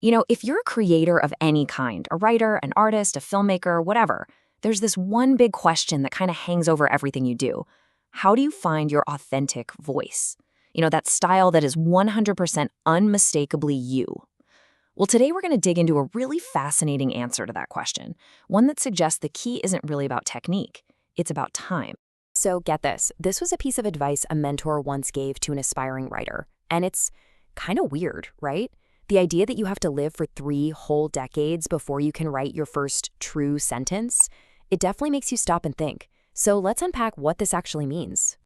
If you're a creator of any kind, a writer, an artist, a filmmaker, whatever, there's this one big question that kind of hangs over everything you do. How do you find your authentic voice? That style that is 100% unmistakably you. Well, today we're going to dig into a really fascinating answer to that question, one that suggests the key isn't really about technique, it's about time. So get this, this was a piece of advice a mentor once gave to an aspiring writer, and it's kind of weird, right? The idea that you have to live for 3 whole decades before you can write your first true sentence, it definitely makes you stop and think. So let's unpack what this actually means.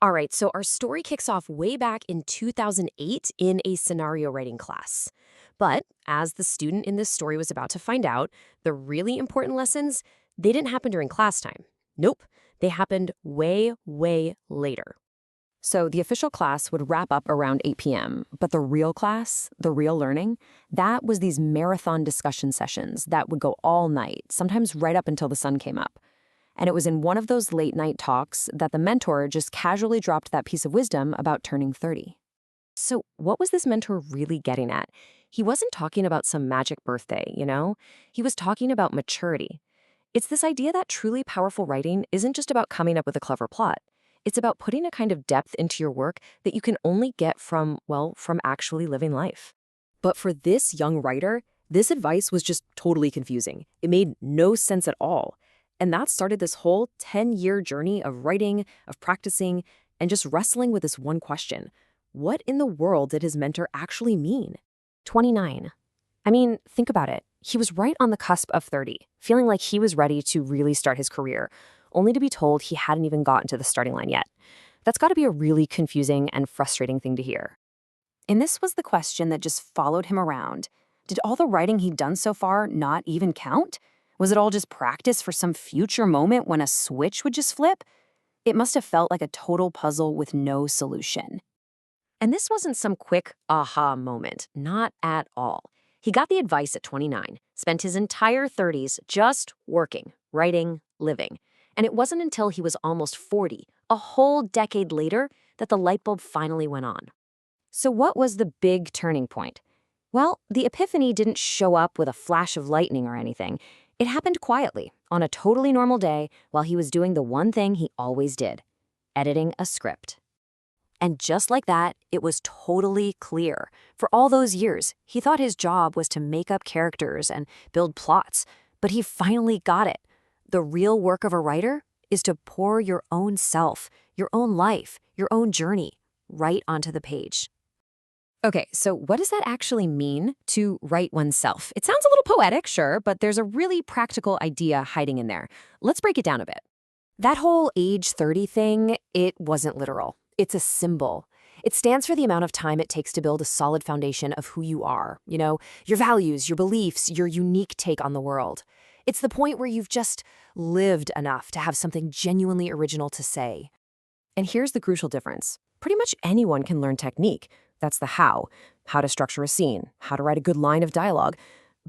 All right, so our story kicks off way back in 2008 in a scenario writing class. But as the student in this story was about to find out, the really important lessons, they didn't happen during class time. Nope, they happened way, way later. So the official class would wrap up around 8 p.m., but the real class, the real learning, that was these marathon discussion sessions that would go all night, sometimes right up until the sun came up. And it was in one of those late-night talks that the mentor just casually dropped that piece of wisdom about turning 30. So what was this mentor really getting at? He wasn't talking about some magic birthday, He was talking about maturity. It's this idea that truly powerful writing isn't just about coming up with a clever plot. It's about putting a kind of depth into your work that you can only get from actually living life. But for this young writer, this advice was just totally confusing. It made no sense at all. And that started this whole 10-year journey of writing, of practicing, and just wrestling with this one question. What in the world did his mentor actually mean? 29. I mean, think about it. He was right on the cusp of 30, feeling like he was ready to really start his career, only to be told he hadn't even gotten to the starting line yet. That's got to be a really confusing and frustrating thing to hear. And this was the question that just followed him around. Did all the writing he'd done so far not even count? Was it all just practice for some future moment when a switch would just flip? It must have felt like a total puzzle with no solution. And this wasn't some quick aha moment, not at all. He got the advice at 29, spent his entire 30s just working, writing, living. And it wasn't until he was almost 40, a whole decade later, that the light bulb finally went on. So what was the big turning point? Well, the epiphany didn't show up with a flash of lightning or anything. It happened quietly, on a totally normal day, while he was doing the one thing he always did, editing a script. And just like that, it was totally clear. For all those years, he thought his job was to make up characters and build plots, but he finally got it. The real work of a writer is to pour your own self, your own life, your own journey, right onto the page. Okay, so what does that actually mean, to write oneself? It sounds a little poetic, sure, but there's a really practical idea hiding in there. Let's break it down a bit. That whole age 30 thing, it wasn't literal. It's a symbol. It stands for the amount of time it takes to build a solid foundation of who you are, your values, your beliefs, your unique take on the world. It's the point where you've just lived enough to have something genuinely original to say. And here's the crucial difference. Pretty much anyone can learn technique. That's the how to structure a scene, how to write a good line of dialogue.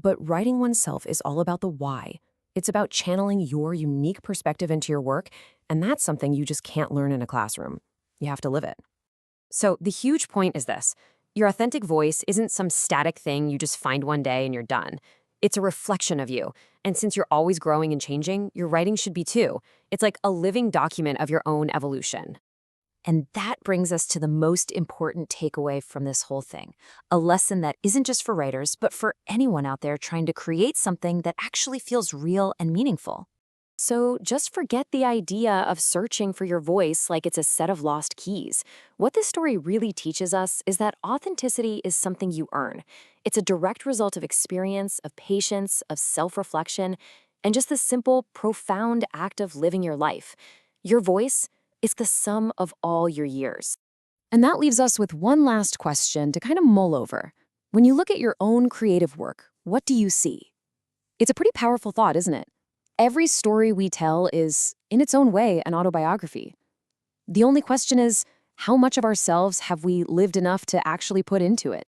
But writing oneself is all about the why. It's about channeling your unique perspective into your work, and that's something you just can't learn in a classroom. You have to live it. So the huge point is this. Your authentic voice isn't some static thing you just find one day and you're done. It's a reflection of you. And since you're always growing and changing, your writing should be too. It's like a living document of your own evolution. And that brings us to the most important takeaway from this whole thing, a lesson that isn't just for writers, but for anyone out there trying to create something that actually feels real and meaningful. So just forget the idea of searching for your voice like it's a set of lost keys. What this story really teaches us is that authenticity is something you earn. It's a direct result of experience, of patience, of self-reflection, and just the simple, profound act of living your life. Your voice is the sum of all your years. And that leaves us with one last question to kind of mull over. When you look at your own creative work, what do you see? It's a pretty powerful thought, isn't it? Every story we tell is, in its own way, an autobiography. The only question is, how much of ourselves have we lived enough to actually put into it?